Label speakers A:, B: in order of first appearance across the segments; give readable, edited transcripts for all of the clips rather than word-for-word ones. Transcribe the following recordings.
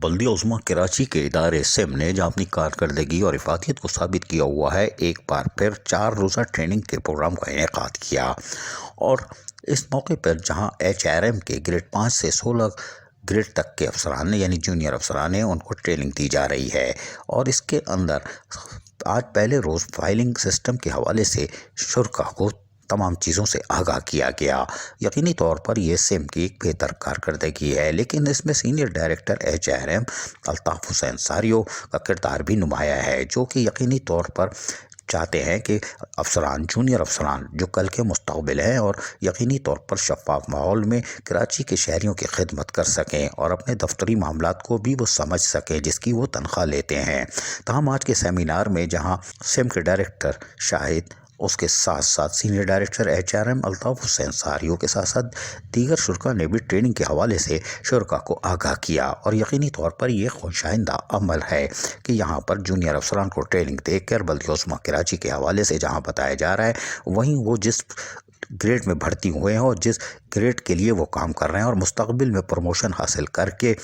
A: بلدیہ عظمیٰ کراچی کے ادارے سم نے جہاں اپنی کارکردگی اور افادیت کو ثابت کیا ہوا ہے، ایک بار پھر 4 روزہ ٹریننگ کے پروگرام کا انعقاد کیا اور اس موقع پر جہاں HRM کے گریڈ 5 سے 16 گریڈ تک کے افسران یعنی جونیئر افسران ہیں، ان کو ٹریننگ دی جا رہی ہے اور اس کے اندر آج پہلے روز فائلنگ سسٹم کے حوالے سے شرکاء کو تمام چیزوں سے آگاہ کیا گیا۔ یقینی طور پر یہ سم کی ایک بہتر کارکردگی ہے، لیکن اس میں senior director HRM Altaf Hussain ساریو کا کردار بھی نمایاں ہے، جو کہ یقینی طور پر چاہتے ہیں کہ افسران، جونیئر افسران جو کل کے مستقبل ہیں اور یقینی طور پر شفاف ماحول میں کراچی کے شہریوں کی خدمت کر سکیں اور اپنے دفتری معاملات کو بھی وہ سمجھ سکیں جس کی وہ تنخواہ لیتے ہیں۔ تاہم آج کے سیمینار میں جہاں سم کے ڈائریکٹر شاہد، اس کے ساتھ ساتھ senior director HRM Altaf Hussain ساریو کے ساتھ ساتھ دیگر شرکاء نے بھی ٹریننگ کے حوالے سے شرکاء کو آگاہ کیا اور یقینی طور پر یہ خوشائندہ عمل ہے کہ یہاں پر جونیئر افسران کو ٹریننگ دے کر بلدیہ عظمیٰ کراچی کے حوالے سے جہاں بتایا جا رہا ہے، وہیں وہ جس گریڈ میں بھرتی ہوئے ہیں اور جس گریڈ کے لیے وہ کام کر رہے ہیں اور مستقبل میں پروموشن حاصل کر کے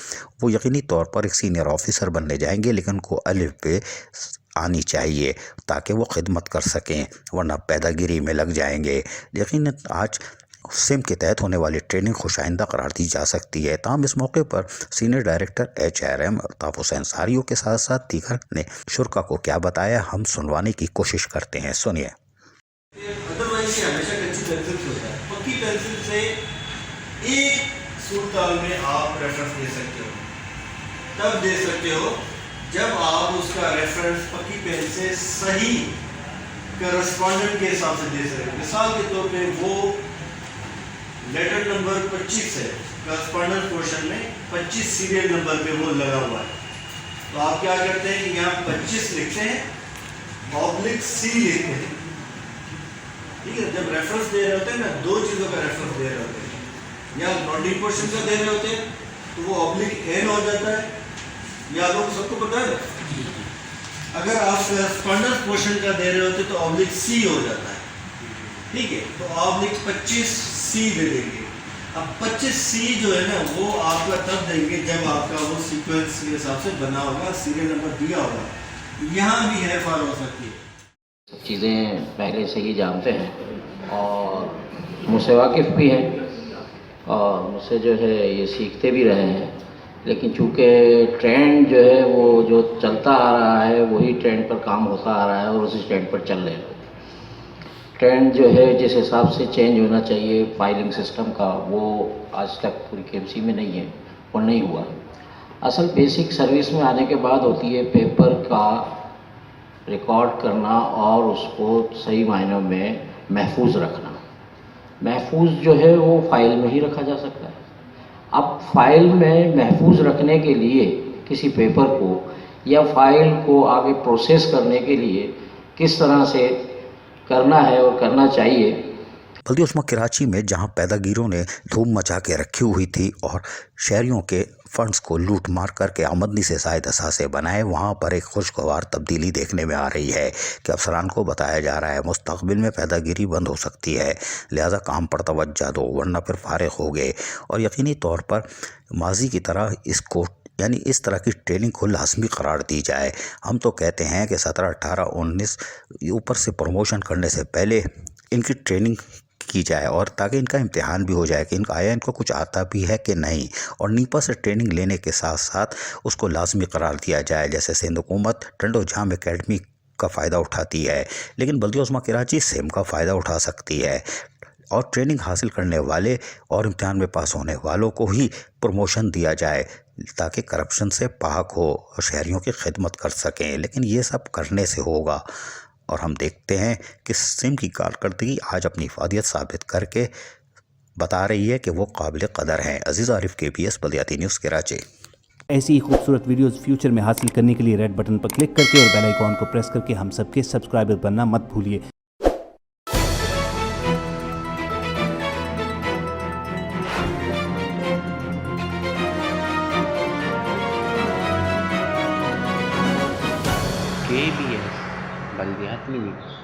A: وہ یقینی طور پر ایک سینئر آفیسر بننے جائیں گے، لیکن کو الف بے آنی چاہیے تاکہ وہ خدمت کر سکیں، ورنہ پیدہ گیری میں لگ جائیں گے۔ یقیناً آج سم کے تحت ہونے والی ٹریننگ خوشائندہ قرار دی جا سکتی ہے۔ تاہم اس موقع پر senior director HRM Altaf Hussain ساریو کے ساتھ ساتھ دیگر نے شرکاء کو کیا بتایا، ہم سنوانے کی کوشش کرتے ہیں، سنیے۔
B: ہمیشہ کچی پینسل سے ہوتا ہے، پکی پینسل سے ایک صورتحال میں آپ ریفرنس دے سکتے ہو، تب دے سکتے ہو جب آپ اس کا ریفرنس پکی پین سے صحیح کرسپونڈنٹ کے حساب سے دے سکتے. مثال کے طور پہ وہ لیٹر نمبر 25 ہے، کرسپونڈنٹ پورشن میں 25 سیریل نمبر پہ وہ لگا ہوا ہے، تو آپ کیا کرتے ہیں کہ یہاں 25 لکھتے ہیں، اوبلک سی لکھتے ہیں. ٹھیک ہے، جب ریفرنس دے رہے ہوتے ہیں نا، دو چیزوں کا ریفرنس دے رہے ہوتے ہیں، یا نوٹنگ پورشن کا دے رہے ہوتے ہیں تو وہ اوبلک این ہو جاتا ہے، یا لوگ سب کو پتا ہے. اگر آپ کرسپونڈنٹ پورشن کا دے رہے ہوتے تو اوبلک سی ہو جاتا ہے. ٹھیک ہے، تو اوبلک 25 سی دے دیں گے. اب 25 سی جو ہے نا وہ آپ کا تب دیں گے جب آپ کا وہ سیکوینس کے حساب سے بنا ہوگا، سیریل نمبر دیا ہوگا. یہاں بھی ہے فار ہو سکتی ہے.
C: چیزیں پہلے سے ہی جانتے ہیں اور مجھ سے واقف بھی ہیں اور مجھ سے جو ہے یہ سیکھتے بھی رہے ہیں، لیکن چونکہ ٹرینڈ جو ہے وہ جو چلتا آ رہا ہے وہی ٹرینڈ پر کام ہوتا آ رہا ہے اور اسی ٹرینڈ پر چل رہے ہیں. ٹرینڈ جو ہے جس حساب سے چینج ہونا چاہیے فائلنگ سسٹم کا، وہ آج تک پوری KMC میں نہیں ہے اور نہیں ہوا. اصل بیسک سروس میں آنے کے بعد ہوتی ہے پیپر کا ریکارڈ کرنا اور اس کو صحیح معنوں میں محفوظ رکھنا. محفوظ جو ہے وہ فائل میں ہی رکھا جا سکتا ہے. اب فائل میں محفوظ رکھنے کے لیے کسی پیپر کو یا فائل کو آگے پروسیس کرنے کے لیے کس طرح سے کرنا ہے اور کرنا چاہیے.
A: بلدیہ عظمیٰ کراچی میں جہاں پیدہ گیروں نے دھوم مچا کے رکھی ہوئی تھی اور شہریوں کے فنڈز کو لوٹ مار کر کے آمدنی سے زائد اثاثے بنائے، وہاں پر ایک خوشگوار تبدیلی دیکھنے میں آ رہی ہے کہ افسران کو بتایا جا رہا ہے مستقبل میں پیدہ گیری بند ہو سکتی ہے، لہذا کام پر توجہ دو ورنہ پھر فارغ ہو گئے. اور یقینی طور پر ماضی کی طرح اس کو یعنی اس طرح کی ٹریننگ کو لازمی قرار دی جائے. ہم تو کہتے ہیں کہ 17، 18، 19 اوپر سے پروموشن کرنے سے پہلے ان کی ٹریننگ کی جائے اور تاکہ ان کا امتحان بھی ہو جائے کہ آیا ان کو کچھ آتا بھی ہے کہ نہیں، اور نیپا سے ٹریننگ لینے کے ساتھ ساتھ اس کو لازمی قرار دیا جائے. جیسے سندھ حکومت ٹنڈ و جام اکیڈمی کا فائدہ اٹھاتی ہے، لیکن بلدیہ عظمیٰ کراچی سم کا فائدہ اٹھا سکتی ہے اور ٹریننگ حاصل کرنے والے اور امتحان میں پاس ہونے والوں کو ہی پروموشن دیا جائے تاکہ کرپشن سے پاک ہو اور شہریوں کی خدمت کر سکیں. لیکن یہ سب کرنے سے ہوگا اور ہم دیکھتے ہیں کہ سم کی کارکردگی آج اپنی افادیت ثابت کر کے بتا رہی ہے کہ وہ قابل قدر ہیں. عزیز عارف، KBS بلدیاتی نیوز کراچی.
D: ایسی ہی خوبصورت ویڈیوز فیوچر میں حاصل کرنے کے لیے ریڈ بٹن پر کلک کر کے اور بیل آئیکن کو پریس کر کے ہم سب کے سبسکرائبر بننا مت بھولیے.
E: KBS بلدیاتی نیوز.